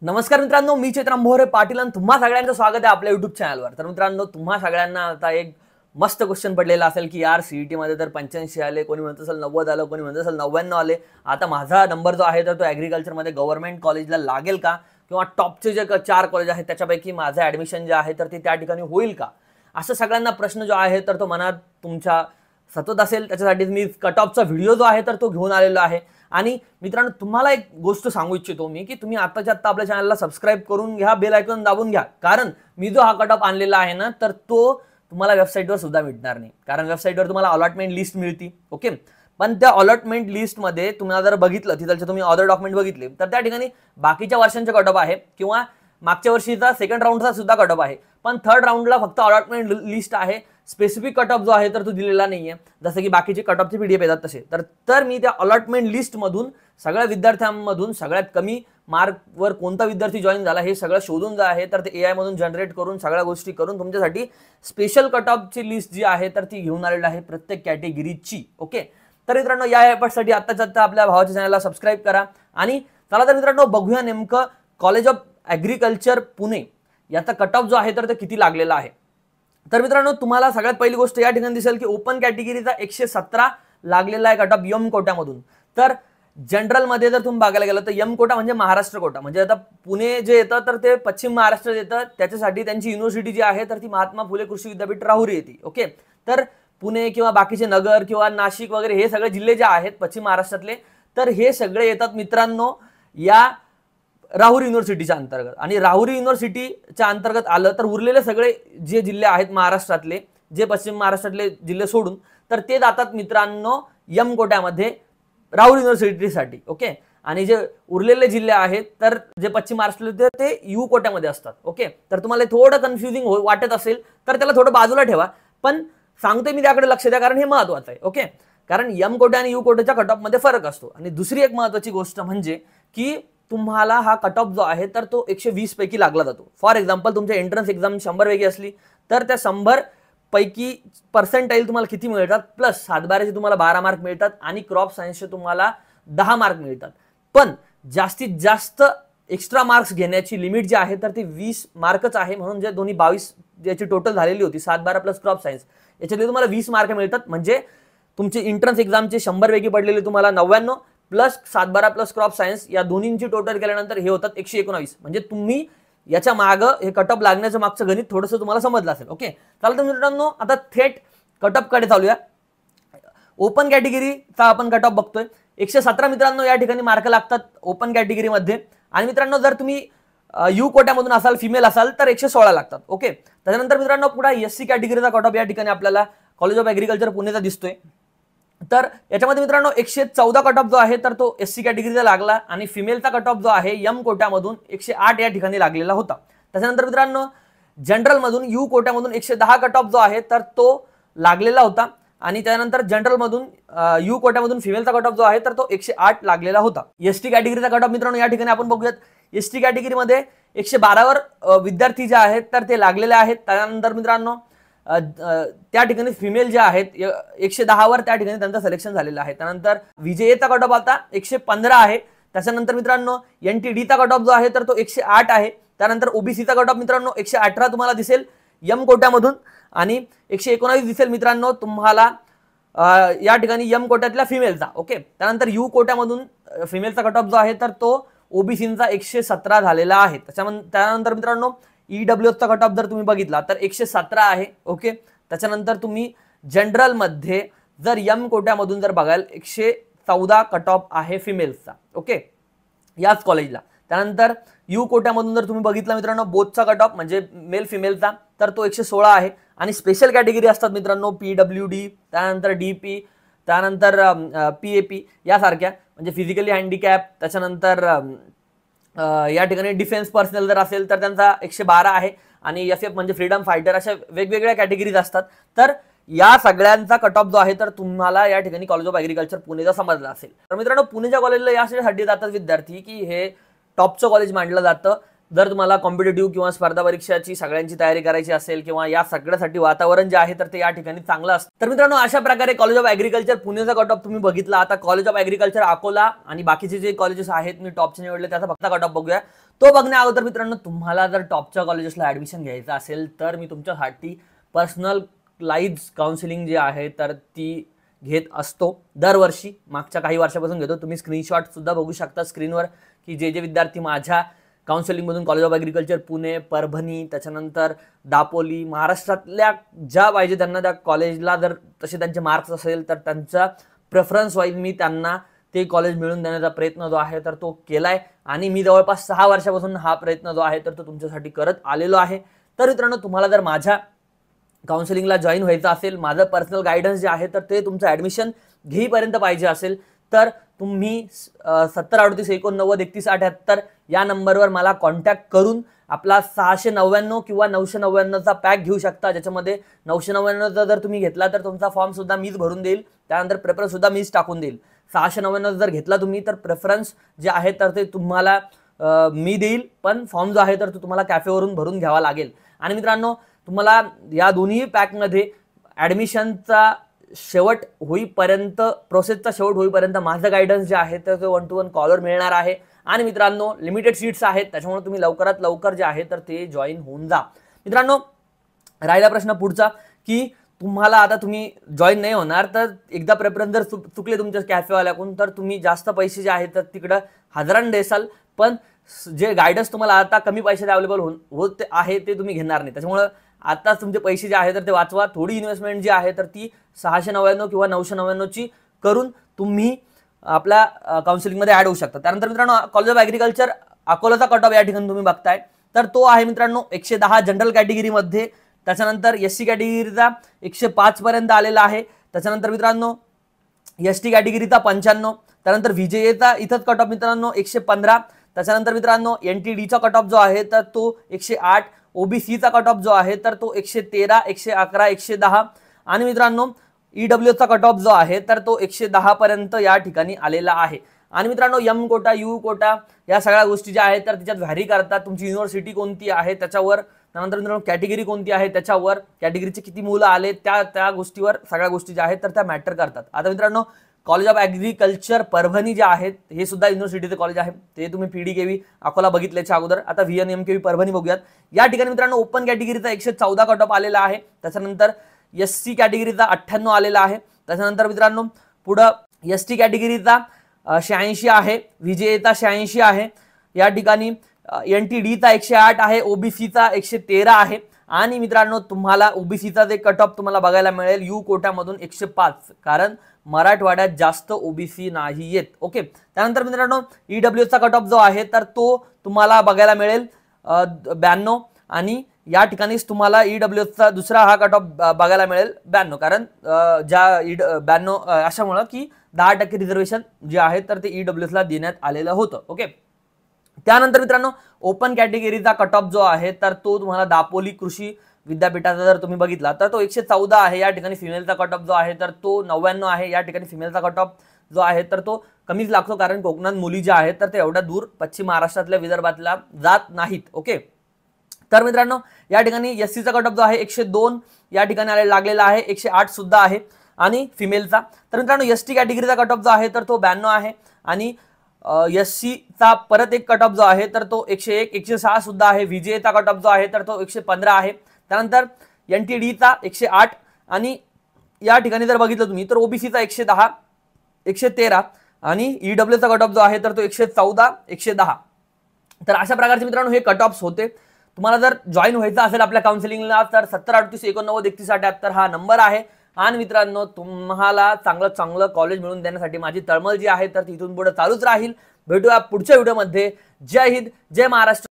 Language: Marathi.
नमस्कार मित्रांनो, मी चैत्र मोहरे पाटील आणि तुम्हा सगळ्यांचं स्वागत आहे आपल्या युट्यूब चॅनलवर। तर मित्रांनो, तुम्हा सगळ्यांना आता एक मस्त क्वेश्चन पडलेला असेल की यार सीईटी मध्ये तर 85 आले, कोणी म्हणत असेल 90 आलं, कोणी म्हणत असेल 99 आले। आता माझा नंबर जो आहे तर तो ॲग्रिकल्चर मध्ये गव्हर्नमेंट कॉलेजला लागेल का, किंवा टॉपचे जे 4 कॉलेज आहेत त्याच्यापैकी माझं ॲडमिशन जे आहे तर ते त्या ठिकाणी होईल का, असं सगळ्यांना प्रश्न जो आहे तर तो मनात तुमच्या सतत असेल। त्याच्यासाठी मी कट ऑफचा व्हिडिओ जो आहे तर तो घेऊन आलेलो आहे। आणि मित्रांनो, तुम्हाला एक गोष्ट सांगू इच्छितो मी की तुम्ही आत्ताच्या आत्ता आपल्या चॅनलला सबस्क्राइब करून घ्या, बेल आयकॉन दाबून घ्या, कारण मी जो हा कट ऑफ आणलेला आहे ना तर तो तुम्हाला वेबसाईटवर सुद्धा मिळणार नाही। कारण वेबसाईटवर तुम्हाला अलॉटमेंट लिस्ट मिळते, ओके, पण त्या अलॉटमेंट लिस्ट मध्ये तुम्हाला जर बघितलं, तिथलचे तुम्ही अदर डॉक्युमेंट बघितले तर त्या ठिकाणी बाकीच्या वर्षांचे कट ऑफ आहे, किंवा मागच्या वर्षीचा सेकंड राऊंडचा सुद्धा कट ऑफ आहे, पण थर्ड राऊंडला फक्त अलॉटमेंट लिस्ट आहे। स्पेसिफिक कट ऑफ जो आहे तर तो दिलेला नाहीये, जसं की बाकीचे कट ऑफचे पीडीएफ येतात तसे। तर मी त्या अलॉटमेंट लिस्ट मधून सगळ्या विद्यार्थ्यांमधून सगळ्यात कमी मार्कवर कोणता विद्यार्थी जॉईन झाला हे सगळं शोधून जे आहे तर ते एआय मधून जनरेट करून सगळ्या गोष्टी करून तुमच्यासाठी स्पेशल कट ऑफची लिस्ट जी आहे तर ती घेऊन आलेली आहे प्रत्येक कॅटेगरीची, ओके। तर मित्रांनो, या एपिसोडसाठी आत्ताच्या आत्ता आपल्या भावाच्या चॅनलला सबस्क्राइब करा। आणि चला तर मित्रांनो, बघूया नेमकं कॉलेज ऑफ ॲग्रिकल्चर पुणे याचा कट ऑफ जो आहे तर ते किती लागलेला आहे। तर मित्रांनो, तुम्हाला सगळ्यात पहिली गोष्ट या ठिकाणी दिसेल की ओपन कॅटेगरीचा 117 लागलेला आहे कट ऑफ यम कोट्यामधून। तर जनरल मध्ये जर तुम्ही बघायला गेलं तर यम कोटा म्हणजे महाराष्ट्र कोटा, म्हणजे आता पुणे जे येतं तर ते पश्चिम महाराष्ट्रात येतं, त्याच्यासाठी त्यांची युनिव्हर्सिटी जी आहे तर ती महात्मा फुले कृषी विद्यापीठ राहुरी येते, ओके। तर पुणे किंवा बाकीचे नगर किंवा नाशिक वगैरे हे सगळे जिल्हे जे आहेत पश्चिम महाराष्ट्रातले, तर हे सगळे येतात मित्रांनो या राहुरी युनिव्हर्सिटीच्या अंतर्गत। आणि राहुरी युनिव्हर्सिटीच्या अंतर्गत आलं तर उरलेले सगळे जे जिल्हे आहेत महाराष्ट्रातले, जे पश्चिम महाराष्ट्रातले जिल्हे सोडून, तर ते जातात मित्रांनो यम कोट्यामध्ये राहुरी युनिव्हर्सिटीसाठी, ओके। आणि जे उरलेले जिल्हे आहेत तर जे पश्चिम महाराष्ट्रातले ते यू कोट्यामध्ये असतात, ओके। तर तुम्हाला थोडं कन्फ्युजिंग वाटत असेल तर त्याला थोडं बाजूला ठेवा, पण सांगतोय मी त्याकडे लक्ष द्या, कारण हे महत्वाचं आहे, ओके। कारण यम कोटा आणि यू कोट्याच्या कट ऑफ मध्ये फरक असतो। आणि दुसरी एक महत्वाची गोष्ट म्हणजे की तुम्हाला हा कट ऑफ जो आहे तर तो 120 पैकी लागला जातो। फॉर एक्झाम्पल, तुमच्या एंट्रन्स एक्झाम 100 पैकी असली तर त्या 100 पैकी पर्सेंटाईल तुम्हाला किती मिळतात, प्लस 7/12चे तुम्हाला 12 मार्क मिळतात आणि क्रॉप सायन्सचे तुम्हाला 10 मार्क मिळतात। पण जास्तीत जास्त एक्स्ट्रा मार्क्स घेण्याची लिमिट जी आहे तर ती 20 मार्कच आहे, म्हणून जे दोन्ही 22 ज्याची टोटल झालेली होती 7/12 प्लस क्रॉप सायन्स, याच्यातले तुम्हाला 20 मार्क मिळतात। म्हणजे तुमचे एंट्रन्स एक्झामचे 100 पैकी पडलेले तुम्हाला 99 प्लस 7/12 प्लस क्रॉप सायन्स या दोन्हींची टोटल केल्यानंतर हे होतात 119। म्हणजे तुम्ही याच्या मागे हे कट ऑफ लागण्याचं मागचं गणित थोडंसं तुम्हाला समजलं असेल, ओके। चला तर मित्रांनो, आता थेट कट ऑफ कडे चालूया। ओपन कॅटेगरीचा आपण कट ऑफ बघतोय, 117 मित्रांनो या ठिकाणी मार्क लागतात ओपन कॅटेगरीमध्ये। आणि मित्रांनो, जर तुम्ही यू कोट्यामधून असाल, फिमेल असाल तर 116 लागतात, ओके। त्याच्यानंतर मित्रांनो पुढे एससी कॅटेगरीचा कट ऑफ या ठिकाणी आपल्याला कॉलेज ऑफ ॲग्रिकल्चर पुणेचा दिसतोय। तर याच्यामध्ये मित्रांनो 114 कट ऑफ जो आहे तर तो एससी कॅटेगरीचा लागला, आणि फिमेलचा कट ऑफ जो आहे यम कोट्यामधून 108 या ठिकाणी लागलेला होता। त्याच्यानंतर मित्रांनो जनरल मधून यू कोट्यामधून 110 कट ऑफ जो आहे तर तो लागलेला होता, आणि त्यानंतर जनरल मधून यू कोट्यामधून फिमेलचा कट ऑफ जो आहे तर तो 108 लागलेला होता। एसटी कॅटेगरीचा कट ऑफ मित्रांनो या ठिकाणी आपण बघूयात। एसटी कॅटेगरीमध्ये 112 वर विद्यार्थी जे आहेत तर ते लागलेले आहेत। त्यानंतर मित्रांनो त्या ठिकाणी फिमेल जे आहेत 110 वर त्या ठिकाणी त्यांचं सिलेक्शन झालेलं आहे। त्यानंतर विजेचा कट ऑफ आता 115 आहे। त्याच्यानंतर मित्रांनो एनटीडीचा कट ऑफ जो आहे तर तो 108 आहे। त्यानंतर ओबीसीचा कट ऑफ मित्रांनो 118 तुम्हाला दिसेल यम कोट्यामधून, आणि 119 दिसेल मित्रांनो तुम्हाला या ठिकाणी यम कोट्यातल्या फिमेलचा, ओके। त्यानंतर यू कोट्यामधून फिमेलचा कट ऑफ जो आहे तर तो ओबीसीचा 117 झालेला आहे। त्यानंतर मित्रांनो ईडब्ल्यूएसचा कट ऑफ जर तुम्ही बघितला तर 117 आहे, ओके। त्याच्यानंतर तुम्ही जनरल मध्ये जर यम कोट्यामधून जर बघाल 114 कट ऑफ आहे फिमेल्सचा, ओके, याच कॉलेजला। त्यानंतर यू कोट्यामधून जर तुम्ही बघितला मित्रांनो बोथचा कट ऑफ म्हणजे मेल फिमेलचा तर तो 116 आहे। आणि स्पेशल कॅटेगरी असतात मित्रांनो पीडब्ल्यूडी, त्यानंतर डीपी, त्यानंतर पीएपी यासारख्या, म्हणजे फिजिकली हँडिकॅप, त्याच्यानंतर या ठिकाणी डिफेन्स पर्सनल जर असेल तर त्यांचा 112 आहे, आणि एफएफ म्हणजे फ्रीडम फायटर, अशा वेगवेगळ्या कॅटेगरीज असतात। तर या सगळ्यांचा कट ऑफ जो आहे तर तुम्हाला या ठिकाणी कॉलेज ऑफ ॲग्रिकल्चर पुणेचा समजला असेल। तर मित्रांनो पुणेच्या कॉलेजला यासाठी जातात विद्यार्थी की हे टॉपचं कॉलेज मानलं जातं, जर तुम्हाला कॉम्पिटेटिव्ह किंवा स्पर्धा परीक्षाची सगळ्यांची तयारी करायची असेल किंवा या सगळ्यासाठी वातावरण जे आहे तर ते या ठिकाणी चांगलं असतं. तर मित्रांनो, अशा प्रकारे कॉलेज ऑफ ॲग्रिकल्चर पुणेचा कट ऑफ तुम्ही बघितला. आता कॉलेज ऑफ ॲग्रिकल्चर अकोला आणि बाकीचे जे कॉलेजेस आहेत मी टॉपचे निवडले त्याचा फक्त कट ऑफ बघूया. तो बघण्या अगोदर मित्रांनो, तुम्हाला जर टॉपच्या कॉलेजेसला ॲडमिशन घ्यायचं असेल तर मी तुमच्यासाठी पर्सनलाइज काउन्सिलिंग जे आहे तर ती घेत असतो दरवर्षी. मागच्या काही वर्षापासून घेतो. तुम्ही स्क्रीनशॉट सुद्धा बघू शकता स्क्रीनवर की जे विद्यार्थी माझ्या काउन्सिलिंगमधून college of agriculture Pune, Parbhani, त्याच्यानंतर दापोली, महाराष्ट्रातल्या ज्या पाहिजे त्यांना त्या कॉलेजला जर तसे त्यांचे मार्क्स असेल तर त्यांचा प्रेफरन्स वाईज मी त्यांना ते कॉलेज मिळवून देण्याचा प्रयत्न जो आहे तर तो केलाय आणि मी जवळपास 6 वर्षापासून हा प्रयत्न जो आहे तर तो तुमच्यासाठी करत आलेलो आहे. तर मित्रांनो, तुम्हाला जर माझ्या काउन्सिलिंगला जॉईन व्हायचं असेल, माझं पर्सनल गायडन्स जे आहे तर ते तुमचं ॲडमिशन घेईपर्यंत पाहिजे असेल तर तुम्ही 7038893178 या नंबरवर मला कॉन्टॅक्ट करून आपला 699 किंवा 999चा पॅक घेऊ शकता. ज्याच्यामध्ये 999चा जर तुम्ही घेतला तर तुमचा फॉर्म सुद्धा मीच भरून देईल, त्यानंतर प्रेफरन्स सुद्धा मीच टाकून देईल. 699 जर घेतला तुम्ही तर प्रेफरन्स जे आहे तर ते तुम्हाला मी देईल, पण फॉर्म जो आहे तर तो तुम्हाला कॅफेवरून भरून घ्यावा लागेल. आणि मित्रांनो, तुम्हाला या दोन्ही पॅकमध्ये ॲडमिशनचा शेवट होईपर्यंत, प्रोसेसचा शेवट होईपर्यंत माझं गायडन्स जे आहे तर ते 1 to 1 कॉलवर मिळणार आहे. आणि मित्रांनो, लिमिटेड सीट्स आहेत, त्याच्यामुळे तुम्ही लवकरात लवकर जे आहे तर ते जॉईन होऊन जा. मित्रांनो, राहिला प्रश्न पुढचा की तुम्हाला आता तुम्ही जॉईन नाही होणार तर एकदा प्रेफरन्स जर चुकले तुमच्या कॅफेवाल्याकडून तर तुम्ही जास्त पैसे जे आहेत तर तिकडं हजारांनी देसाल, पण जे गायडन्स तुम्हाला आता कमी पैशात अवेलेबल होत आहे ते तुम्ही घेणार नाही. त्याच्यामुळे आता तुमचे पैसे जे आहे तर ते वाचवा. थोडी इन्व्हेस्टमेंट जी आहे तर ती 699 किंवा 999ची करून तुम्ही आपल्या काउन्सिलिंगमध्ये ॲड होऊ शकता. त्यानंतर मित्रांनो, कॉलेज ऑफ ॲग्रिकल्चर अकोलाचा कट ऑफ या ठिकाणी तुम्ही बघताय तर तो आहे मित्रांनो 110 जनरल कॅटेगरीमध्ये. त्याच्यानंतर SC कॅटेगरीचा 105 पर्यंत आलेला आहे. त्याच्यानंतर मित्रांनो ST कॅटेगरीचा 95. त्यानंतर VJAचा इथंच कट ऑफ मित्रांनो 115. त्याच्यानंतर मित्रांनो NTDचा कट ऑफ जो आहे तर तो 108. OBCचा कट ऑफ जो आहे तर तो 113, 111, 110. आणि मित्रांनो EWSचा कट ऑफ जो आहे तर तो 110 पर्यंत या ठिकाणी आलेला आहे. आणि मित्रांनो, M कोटा, U कोटा या सगळ्या गोष्टी ज्या आहेत तर त्याच्यात व्हॅरी करतात. तुमची युनिव्हर्सिटी कोणती आहे त्याच्यावर, त्यानंतर मित्रांनो कॅटेगरी कोणती आहे त्याच्यावर, कॅटेगरीचे किती मुलं आले त्या गोष्टीवर सगळ्या गोष्टी ज्या आहेत तर त्या मॅटर करतात. आता मित्रांनो, कॉलेज ऑफ ॲग्रिकल्चर परभणी जे आहेत हे सुद्धा युनिव्हर्सिटीचे कॉलेज आहे. ते तुम्ही PDKV अकोला बघितल्याच्या अगोदर. आता VNMKV परभणी बघूयात. या ठिकाणी मित्रांनो ओपन कॅटेगरीचा 114 कट ऑफ आलेला आहे. त्याच्यानंतर SC कॅटेगरीचा 98 आलेला आहे. त्याच्यानंतर मित्रांनो पुढं ST कॅटेगरीचा 86 आहे, VJAचा 86 आहे. या ठिकाणी NTDचा 108 आहे, OBCचा 113 आहे. आणि मित्रांनो, तुम्हाला OBCचा जे कट ऑफ तुम्हाला बघायला मिळेल U कोट्यामधून 105, कारण मराठवाड्यात जास्त OBC नाही येत. ओके. त्यानंतर मित्रांनो EWSचा कट ऑफ जो आहे तर तो तुम्हाला बघायला मिळेल 92. आणि या ठिकाणीच तुम्हाला EWSचा दुसरा हा कट ऑफ बघायला मिळेल 92, कारण ज्या 92 अशामुळं की 10% रिझर्वेशन जे आहे तर ते EWSला देण्यात आलेलं होतं. ओके. त्यानंतर मित्रांनो ओपन कॅटेगरीचा कट ऑफ जो आहे तर तो तुम्हाला दापोली कृषी विद्यापीठाचा जर तुम्ही बघितला तर तो 114 आहे. या ठिकाणी फिमेलचा कट ऑफ जो आहे तर तो 99 आहे. या ठिकाणी फिमेलचा कट ऑफ जो आहे तर तो कमीच लागतो, कारण कोकणात मुली ज्या आहेत तर ते एवढ्या दूर पश्चिम महाराष्ट्रातल्या विदर्भातल्या जात नाहीत. ओके. तर मित्रांनो, या ठिकाणी SCचा कट ऑफ जो आहे 102 या ठिकाणी लागलेला आहे. 108 सुद्धा आहे आणि फिमेलचा. तर मित्रांनो ST कॅटेगरीचा कट ऑफ जो आहे तर तो 92 आहे. आणि SCचा परत एक कट ऑफ जो आहे तर तो 101, 106 सुद्धा आहे. VJAचा कट ऑफ जो आहे तर तो 115 आहे. त्यानंतर NTDचा 108. आणि या ठिकाणी जर बघितलं तुम्ही तर OBCचा 110, 113 आणि EWSचा कट ऑफ जो आहे तर तो 114, 110. तर अशा प्रकारचे मित्रांनो हे कट ऑफ्स होते. तुम्हाला जर जॉईन व्हायचं असेल आपल्या काउन्सिलिंगला तर 7038893178 हा नंबर आहे. आणि मित्रांनो, तुम्हाला चांगलं कॉलेज मिळवून देण्यासाठी माझी तळमळ जी आहे तर तिथून पुढे चालूच राहील. भेटूया पुढच्या व्हिडिओमध्ये. जय हिंद, जय महाराष्ट्र.